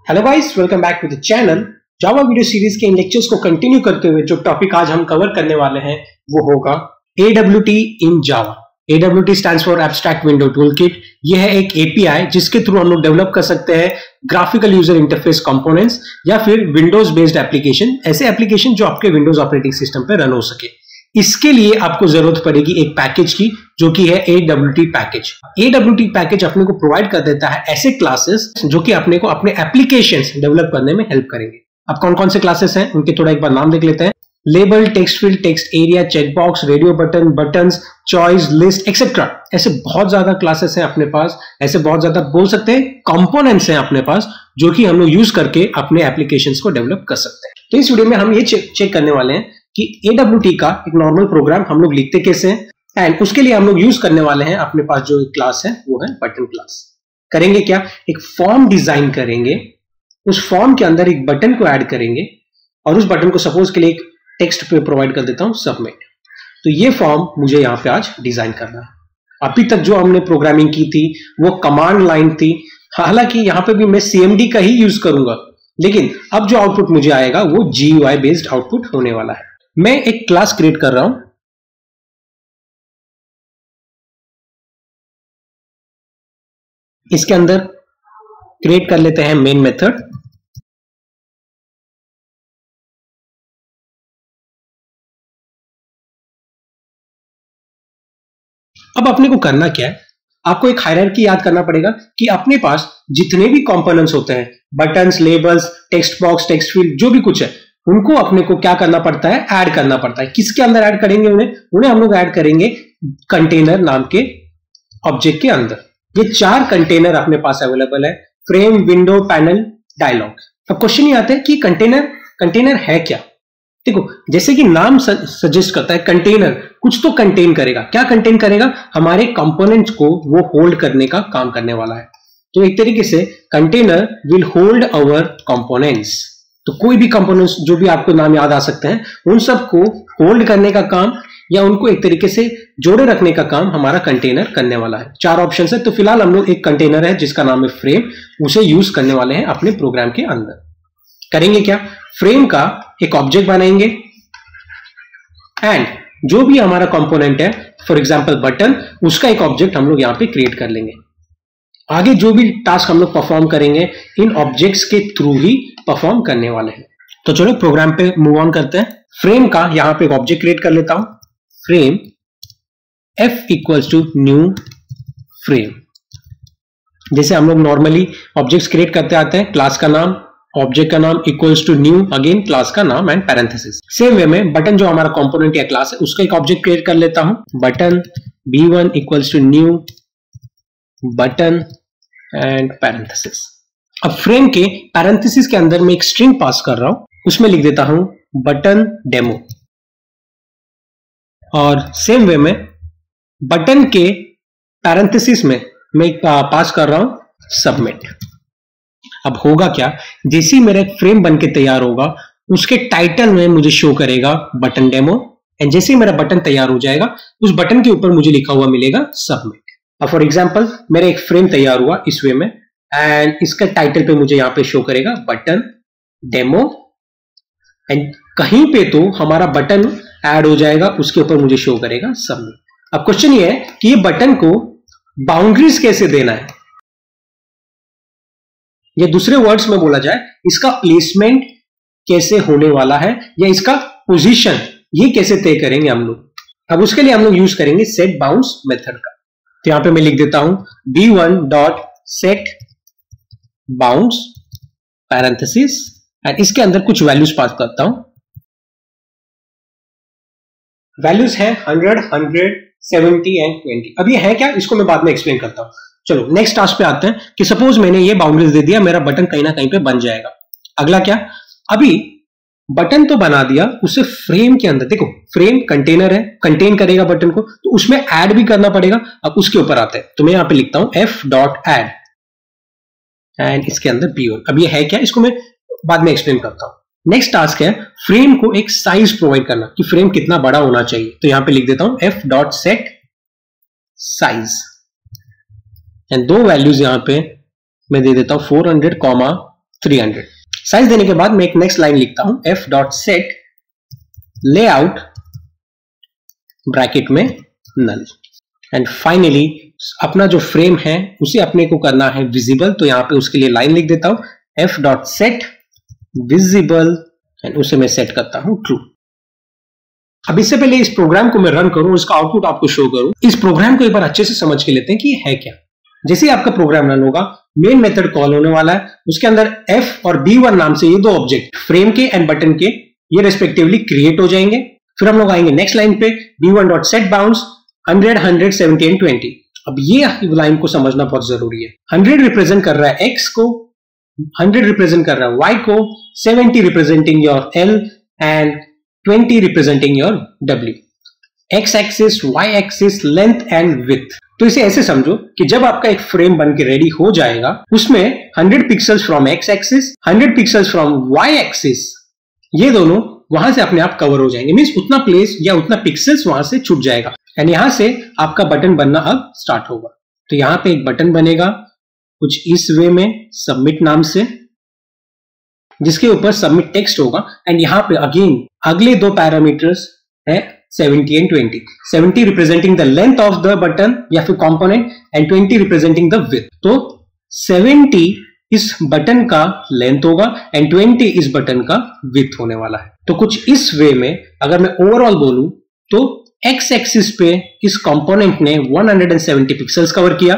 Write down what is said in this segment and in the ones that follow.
Hello guys, welcome back to the channel. Java video series के इन lectures को continue करते हुए जो टॉपिक आज हम कवर करने वाले हैं वो होगा AWT in Java. AWT stands for abstract window toolkit. यह है एक एपीआई जिसके थ्रू हम लोग डेवलप कर सकते हैं ग्राफिकल यूजर इंटरफेस कंपोनेंट्स या फिर विंडोज बेस्ड एप्लीकेशन, ऐसे एप्लीकेशन जो आपके विंडोज ऑपरेटिंग सिस्टम पे रन हो सके। इसके लिए आपको जरूरत पड़ेगी एक पैकेज की, जो कि है AWT पैकेज। AWT पैकेज अपने को प्रोवाइड कर देता है ऐसे क्लासेस जो कि अपने को अपने एप्लीकेशंस डेवलप करने में हेल्प करेंगे। अब कौन कौन से क्लासेस हैं उनके थोड़ा एक बार नाम देख लेते हैं। Label, text field, text area, checkbox, radio button, buttons, choice, list etcetera. ऐसे बहुत ज्यादा क्लासेस हैं अपने पास, ऐसे बहुत ज्यादा बोल सकते हैं कंपोनेंट्स हैं अपने पास जो कि हम लोग यूज करके अपने एप्लीकेशंस को डेवलप कर सकते हैं। तो इस वीडियो में हम ये चेक करने वाले हैं कि AWT का एक नॉर्मल प्रोग्राम हम लोग लिखते कैसे हैं, एंड उसके लिए हम लोग यूज करने वाले हैं अपने पास जो एक क्लास है वो है बटन क्लास। करेंगे क्या, एक फॉर्म डिजाइन करेंगे, उस फॉर्म के अंदर एक बटन को ऐड करेंगे और उस बटन को सपोज के लिए एक टेक्स्ट पे प्रोवाइड कर देता हूं सबमिट। तो ये फॉर्म मुझे यहां पे आज डिजाइन करना है। अभी तक जो हमने प्रोग्रामिंग की थी वो कमांड लाइन थी, हालांकि यहां पे भी मैं CMD का ही यूज करूंगा, लेकिन अब जो आउटपुट मुझे आएगा वो GUI बेस्ड आउटपुट होने वाला है। मैं एक क्लास क्रिएट कर रहा हूं, इसके अंदर क्रिएट कर लेते हैं मेन मेथड। अब अपने को करना क्या है, आपको एक हायरार्की याद करना पड़ेगा कि अपने पास जितने भी कंपोनेंट्स होते हैं, buttons, labels, text box, text field, जो भी कुछ है, उनको अपने को क्या करना पड़ता है, ऐड करना पड़ता है। किसके अंदर ऐड करेंगे उन्हें हम लोग ऐड करेंगे कंटेनर नाम के ऑब्जेक्ट के अंदर। ये 4 कंटेनर अपने पास अवेलेबल है, फ्रेम, विंडो, पैनल, डायलॉग। अब क्वेश्चन ये आता है कि कंटेनर है क्या। देखो, जैसे कि नाम सजेस्ट करता है, कंटेनर कुछ तो कंटेन करेगा। क्या कंटेन करेगा, हमारे कंपोनेंट्स को वो होल्ड करने का काम करने वाला है। तो एक तरीके से container will hold our components. तो कोई भी कंपोनेंट्स जो भी आपको नाम याद आ सकते हैं, उन सबको होल्ड करने का काम या उनको एक तरीके से जोड़े रखने का काम हमारा कंटेनर करने वाला है। 4 ऑप्शन है। तो फिलहाल हम लोग एक कंटेनर है जिसका नाम है फ्रेम, उसे यूज करने वाले हैं अपने प्रोग्राम के अंदर। करेंगे क्या, फ्रेम का एक ऑब्जेक्ट बनाएंगे एंड जो भी हमारा कंपोनेंट है, फॉर एग्जांपल बटन, उसका एक ऑब्जेक्ट हम लोग यहां पे क्रिएट कर लेंगे। आगे जो भी टास्क हम लोग परफॉर्म करेंगे इन ऑब्जेक्ट्स के थ्रू ही परफॉर्म करने वाले हैं। तो चलो प्रोग्राम पे मूव ऑन करते हैं। फ्रेम का यहां पे एक ऑब्जेक्ट क्रिएट कर लेता हूं, frame f equals to new frame. जैसे हम लोग नॉर्मली ऑब्जेक्ट्स क्रिएट करते आते हैं, क्लास का नाम, ऑब्जेक्ट का नाम equals to new, again class का नाम एंड पैरेंथेसिस। सेम वे में बटन जो हमारा कंपोनेंट या क्लास है उसका एक ऑब्जेक्ट क्रिएट कर लेता हूं, button b1 equals to new button and parenthesis. अब फ्रेम के पैरेंथेसिस के अंदर मैं एक स्ट्रिंग पास कर रहा हूं, उसमें लिख देता हूं बटन डेमो। और सेम वे में बटन के पैरेंथेसिस में मैं पास कर रहा हूं सबमिट। अब होगा क्या, जैसे ही मेरा एक फ्रेम बन के तैयार होगा उसके टाइटल में मुझे शो करेगा बटन डेमो, एंड जैसे ही मेरा बटन तैयार हो जाएगा उस बटन के ऊपर मुझे लिखा हुआ मिलेगा सबमिट। अब फॉर एग्जांपल मेरा एक फ्रेम तैयार हुआ इस वे में, एंड इसका टाइटल पे मुझे यहां पे शो करेगा बटन डेमो, एंड कहीं पे तो हमारा बटन ऐड हो जाएगा, उसके ऊपर मुझे शो करेगा सबमिट। अब क्वेश्चन ये है कि ये बटन को बाउंड्रीज कैसे देना है, या दूसरे वर्ड्स में बोला जाए इसका प्लेसमेंट कैसे होने वाला है, या इसका पोजीशन ये कैसे तय करेंगे हम लोग। अब उसके लिए हम लोग यूज करेंगे सेट बाउंड्स मेथड का। तो यहां पे मैं लिख देता हूं b1 dot set bounds parenthesis, and इसके अंदर कुछ वैल्यूज पास करता हूं। वैल्यूज है 100, 100, 70 एंड 20। अब ये है क्या, इसको मैं बाद में एक्सप्लेन करता हूं। चलो नेक्स्ट टास्क पे आते हैं कि सपोज मैंने ये बाउंड्रीज दे दिया, मेरा बटन कहीं ना कहीं पे बन जाएगा। अगला क्या, अभी बटन तो बना दिया, उसे फ्रेम के अंदर, देखो फ्रेम कंटेनर है, कंटेन करेगा बटन को, तो उसमें ऐड भी करना पड़ेगा। अब उसके ऊपर आते हैं, तो मैं यहां पे लिखता हूं f डॉट एड एंड इसके अंदर b1। अब ये है क्या, इसको मैं बाद में एक्सप्लेन करता हूं। नेक्स्ट टास्क है फ्रेम को एक साइज प्रोवाइड करना कि फ्रेम कितना बड़ा होना चाहिए। तो यहां पे लिख देता हूं f dot set size, and 2 values यहां पे मैं दे देता हूं 400, 300। साइज देने के बाद मैं एक नेक्स्ट लाइन लिखता हूं, f dot set layout bracket में नल। एंड फाइनली अपना जो फ्रेम है उसे अपने को करना है विजिबल, तो यहां पे उसके लिए लाइन लिख देता हूं, f dot set visible, and उसे मैं सेट करता हूं ट्रू। अब इससे पहले इस प्रोग्राम को मैं रन करूं, इसका आउटपुट आपको शो करूं, इस प्रोग्राम को एक बार अच्छे से समझ के लेते हैं कि है क्या। जैसे ही आपका प्रोग्राम रन होगा, मेन मेथड कॉल होने वाला है, उसके अंदर f और b1 नाम से ये दो ऑब्जेक्ट फ्रेम के एंड बटन के ये रेस्पेक्टिवली क्रिएट हो जाएंगे। फिर हम लोग आएंगे नेक्स्ट लाइन पे, b1 dot set bounds 100, 100, 70 and 20। अब ये लाइन को समझना बहुत जरूरी है। 100 रिप्रेजेंट कर रहा है x को, 100 रिप्रेजेंट कर रहा है y को, 70 representing your l and 20 representing your w। x axis, y axis, length and width. तो इसे ऐसे समझो कि जब आपका एक फ्रेम बन के रेडी हो जाएगा, उसमें 100 pixels from x axis, 100 pixels from y axis, ये दोनों वहां से अपने आप कवर हो जाएंगे। मींस उतना प्लेस या उतना पिक्सल्स वहां से छूट जाएगा, एंड यहां से आपका बटन बनना अब स्टार्ट होगा। तो यहां पे एक बटन बनेगा कुछ इस वे में, सबमिट नाम से, जिसके ऊपर सबमिट टेक्स्ट होगा। एंड यहां पे अगेन अगले दो पैरामीटर्स है 70 and 20। 70 representing the length of the button या फिर component, and 20 representing the width. तो 70 इस बटन का लेंथ होगा एंड 20 इस बटन का विड्थ होने वाला है। तो कुछ इस वे में अगर मैं ओवरऑल बोलूं तो x एक्सिस पे इस कंपोनेंट ने 170 पिक्सल्स कवर किया,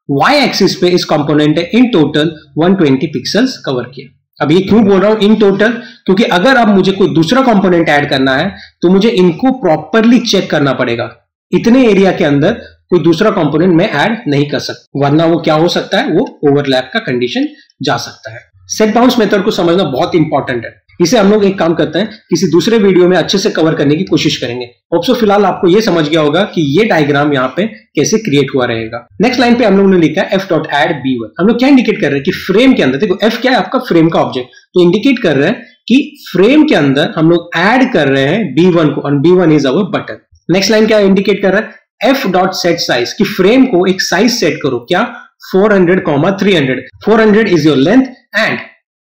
y एक्सिस पे इस कंपोनेंट ने इन टोटल 120 पिक्सल्स कवर किया। अब ये क्यों बोल रहा हूं इन टोटल, क्योंकि अगर अब मुझे कोई दूसरा कंपोनेंट ऐड करना है तो मुझे इनको प्रॉपरली चेक करना पड़ेगा। इतने एरिया के अंदर कोई दूसरा कंपोनेंट मैं ऐड नहीं कर सकता, वरना वो क्या हो सकता है, वो ओवरलैप का कंडीशन जा सकता है। सेट बाउंस मेथड को समझना बहुत इंपॉर्टेंट है। इसे हम लोग एक काम करते हैं, किसी दूसरे वीडियो में अच्छे से कवर करने की कोशिश करेंगे। होप सो फिलहाल आपको ये समझ गया होगा कि ये डायग्राम यहाँ पे कैसे क्रिएट हुआ रहेगा। नेक्स्ट लाइन पे हम लोग ने लिखा है f डॉट एड b1। हम लोग क्या इंडिकेट कर रहे हैं कि फ्रेम के अंदर, देखो f क्या है, आपका फ्रेम का ऑब्जेक्ट, तो इंडिकेट कर रहे हैं कि फ्रेम के अंदर हम लोग ऐड कर रहे हैं b1 को, और b1 is our button. Next line क्या इंडिकेट कर रहा है, f डॉट सेट साइज, कि फ्रेम को एक साइज सेट करो, क्या 400, 300। 400 is your length and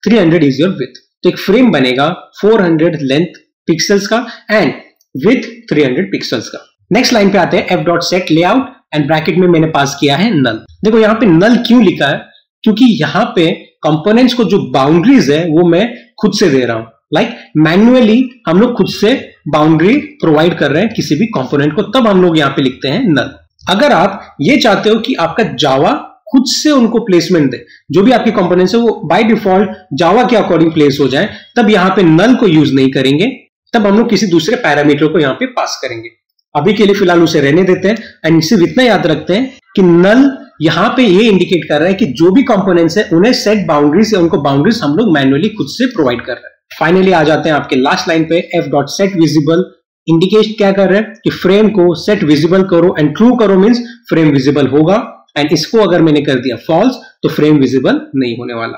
300 is your width. तो एक फ्रेम बनेगा 400 लेंथ पिक्सल्स का एंड विथ 300 पिक्सल्स का। नेक्स्ट लाइन पे आते हैं, f dot set layout and bracket में मैंने पास किया है नल। देखो यहाँ पे नल क्यों लिखा है, क्योंकि यहाँ पे कंपोनेंट्स को जो बाउंड्रीज है वो मैं खुद से दे रहा हूं। लाइक मैन्युअली हम लोग खुद से बाउंड्री प्रोवाइड कर रहे हैं किसी भी कंपोनेंट को, तब हम लोग यहाँ पे लिखते हैं नल। अगर आप ये चाहते हो कि आपका जावा खुद से उनको प्लेसमेंट दे, जो भी आपके कंपोनेंट्स है वो बाय डिफॉल्ट जावा के अकॉर्डिंग प्लेस हो जाए, तब यहां पे नल को यूज नहीं करेंगे, तब हम लोग किसी दूसरे पैरामीटर को यहां पे पास करेंगे। अभी के लिए फिलहाल उसे रहने देते हैं। एंड सिर्फ इतना याद रखते हैं कि नल यहां पे ये इंडिकेट कर रहा है कि जो भी कंपोनेंट्स है उन्हें सेट बाउंड्रीज है, उनको बाउंड्रीज हम लोग मैन्युअली खुद से प्रोवाइड कर रहे हैं। फाइनली आ जाते हैं आपके लास्ट लाइन पे, f dot set visible indicate क्या कर रहे हैं कि फ्रेम को सेट विजिबल करो एंड ट्रू करो, मींस फ्रेम विजिबल होगा, एंड इसको अगर मैंने कर दिया फॉल्स तो फ्रेम विजिबल नहीं होने वाला।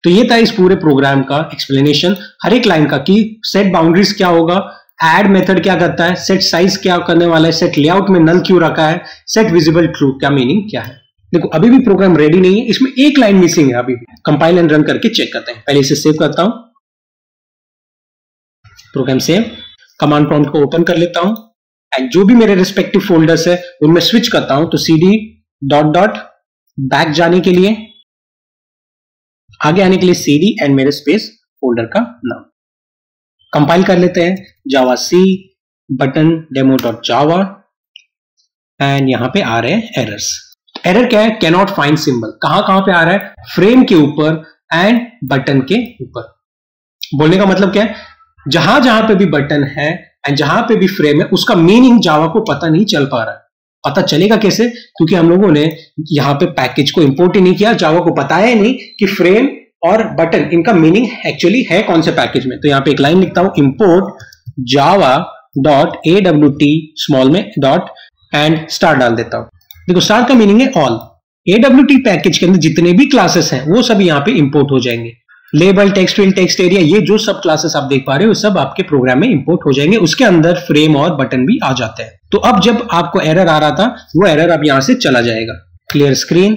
तो ये था इस पूरे प्रोग्राम का एक्सप्लेनेशन हर एक लाइन का, कि सेट बाउंड्रीज क्या होगा, ऐड मेथड क्या करता है, सेट साइज क्या करने वाला है, सेट लेआउट में नल क्यों रखा है, सेट विजिबल ट्रू क्या मीनिंग क्या है। देखो अभी भी प्रोग्राम रेडी नहीं है, इसमें एक लाइन मिसिंग है अभी भी। कंपाइल एंड रन करके चेक करते हैं। पहले इसे सेव करता हूं, प्रोग्राम सेव, कमांड प्रॉम्प्ट को ओपन कर लेता हूं एंड जो भी मेरे रिस्पेक्टिव फोल्डर्स है उनमें स्विच करता हूं। तो cd डॉट डॉट बैक जाने के लिए, आगे आने के लिए cd एंड मेरे स्पेस फोल्डर का नाम। कंपाइल कर लेते हैं, Java C button demo dot Java, and यहां पे आ रहे हैं एरर्स। एरर क्या है, कैन नॉट फाइंड सिंबल। कहां पे आ रहा है, फ्रेम के ऊपर एंड बटन के ऊपर। बोलने का मतलब क्या है, जहां जहां पे भी बटन है एंड जहां पे भी फ्रेम है, उसका मीनिंग जावा को पता नहीं चल पा रहा है। पता चलेगा कैसे, क्योंकि हम लोगों ने यहां पे पैकेज को इंपोर्ट ही नहीं किया, जावा को बताया ही नहीं कि फ्रेम और बटन इनका मीनिंग एक्चुअली है कौन से पैकेज में। तो यहां पे एक लाइन लिखता हूं, import Java dot AWT small में डॉट एंड स्टार डाल देता हूं। देखो स्टार का मीनिंग है ऑल। AWT पैकेज के अंदर जितने भी क्लासेस हैं वो सब यहाँ पे इंपोर्ट हो जाएंगे। Label, text field, text area, ये जो सब क्लासेस आप देख पा रहे हो सब आपके प्रोग्राम में इंपोर्ट हो जाएंगे। उसके अंदर फ्रेम और बटन भी आ जाते हैं। तो अब जब आपको एरर आ रहा था वो एरर अब यहां से चला जाएगा। क्लियर स्क्रीन,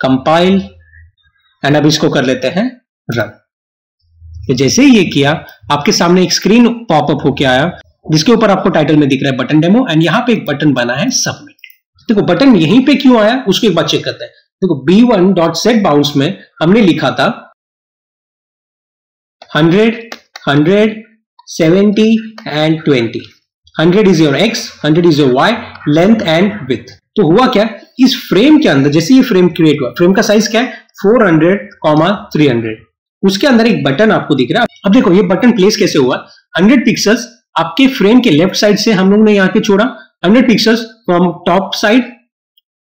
कंपाइल एंड अब इसको कर लेते हैं रन। तो जैसे ही ये किया आपके सामने एक स्क्रीन पॉपअप होके आया जिसके ऊपर आपको टाइटल में दिख रहा है बटन डेमो एंड यहाँ पे एक बटन बना है सबमिट। देखो बटन यहीं पे क्यों आया उसको एक बार चेक करते हैं। देखो b1.setBounce में हमने लिखा था 100, 100, 70 and 20। 100 is your x, 100 is your y, length and width. तो हुआ क्या, इस फ्रेम के अंदर जैसे ये फ्रेम क्रिएट हुआ, फ्रेम का साइज क्या है 400, 300, उसके अंदर एक बटन आपको दिख रहा है। अब देखो ये बटन प्लेस कैसे हुआ, 100 पिक्सल्स आपके फ्रेम के लेफ्ट साइड से हम लोग ने यहाँ पे छोड़ा, 100 pixels from top side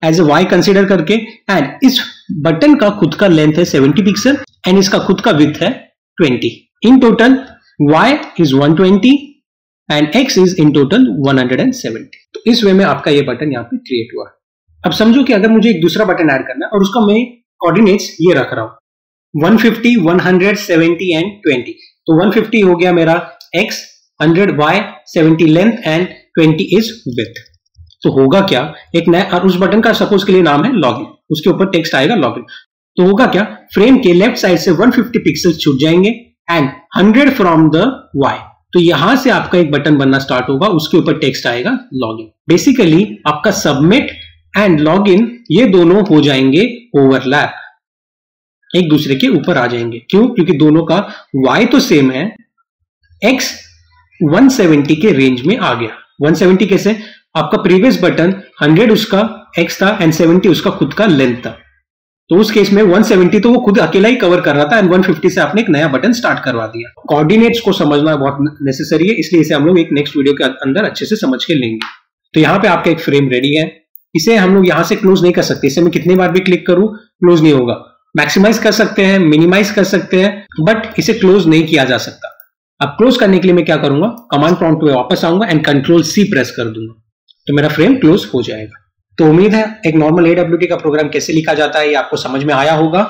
as a Y consider करके, एंड इस बटन का खुद का लेंथ है 70 पिक्सल एंड इसका खुद का विड्थ है 20। In total y is 120 and x is in total 170। तो इस वे में आपका ये बटन यहाँ पे क्रिएट हुआ। अब समझो कि अगर मुझे एक दूसरा बटन ऐड करना है और उसका मैं कोऑर्डिनेट्स ये रख रहा हूं 150, 170 एंड 20। तो 150 हो गया मेरा x, 100 y, 70 length and 20 is width. तो होगा क्या, एक नया, और उस बटन का सपोज के लिए नाम है लॉगिन, उसके ऊपर टेक्स्ट आएगा लॉगिन। तो होगा क्या, फ्रेम के लेफ्ट साइड से 150 पिक्सल्स छूट जाएंगे एंड 100 फ्रॉम द y। तो यहां से आपका एक बटन बनना स्टार्ट होगा, उसके ऊपर टेक्स्ट आएगा लॉगिन। बेसिकली आपका सबमिट एंड लॉगिन ये दोनों हो जाएंगे ओवरलैप, एक दूसरे के ऊपर आ जाएंगे। क्यों, क्योंकि दोनों का y तो सेम है, x 170 के रेंज में आ गया। 170 कैसे, आपका प्रीवियस बटन 100 उसका x था एंड 70 उसका खुद का लेंथ था। तो उस केस में 170 तो वो खुद अकेला ही कवर कर रहा था एंड 150 से आपने एक नया बटन स्टार्ट करवा दिया। कोऑर्डिनेट्स को समझना बहुत नेसेसरी है, इसलिए इसे हम लोग एक नेक्स्ट वीडियो के अंदर अच्छे से समझ के लेंगे। तो यहाँ पे आपका एक फ्रेम रेडी है, इसे हम लोग यहाँ से क्लोज नहीं कर सकते, इसे मैं कितनी बार भी क्लिक करूं क्लोज नहीं होगा। मैक्सिमाइज कर सकते हैं, मिनिमाइज कर सकते हैं, बट इसे क्लोज नहीं किया जा सकता। अब क्लोज करने के लिए मैं क्या करूंगा, कमांड प्रॉम्प्ट पे वापस आऊंगा एंड Ctrl+C प्रेस कर दूंगा, तो मेरा फ्रेम क्लोज हो जाएगा। तो उम्मीद है एक नॉर्मल AWT का प्रोग्राम कैसे लिखा जाता है ये आपको समझ में आया होगा।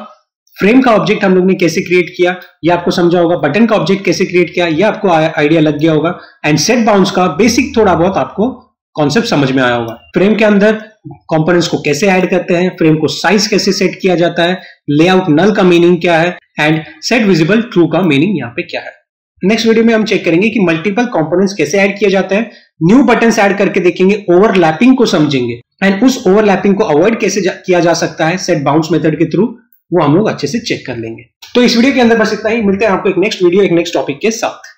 फ्रेम का ऑब्जेक्ट हम लोग ने कैसे क्रिएट किया ये आपको समझा होगा, बटन का ऑब्जेक्ट कैसे क्रिएट किया ये आपको आइडिया लग गया होगा, एंड सेट बाउंस का बेसिक थोड़ा बहुत आपको कॉन्सेप्ट समझ में आया होगा। फ्रेम के अंदर कंपोनेंट्स को कैसे ऐड करते हैं, फ्रेम को साइज कैसे सेट किया जाता है, लेआउट नल का मीनिंग क्या है, एंड सेट विजिबल ट्रू का मीनिंग यहाँ पे क्या है। नेक्स्ट वीडियो में हम चेक करेंगे कि मल्टीपल कंपोनेंट्स कैसे ऐड किए जाते हैं, न्यू बटन्स ऐड करके देखेंगे, ओवरलैपिंग को समझेंगे एंड उस ओवरलैपिंग को अवॉइड कैसे किया जा सकता है सेट बाउंस मेथड के थ्रू, वो हम लोग अच्छे से चेक कर लेंगे। तो इस वीडियो के अंदर बस इतना ही, मिलते हैं आपको एक नेक्स्ट वीडियो एक नेक्स्ट टॉपिक के साथ।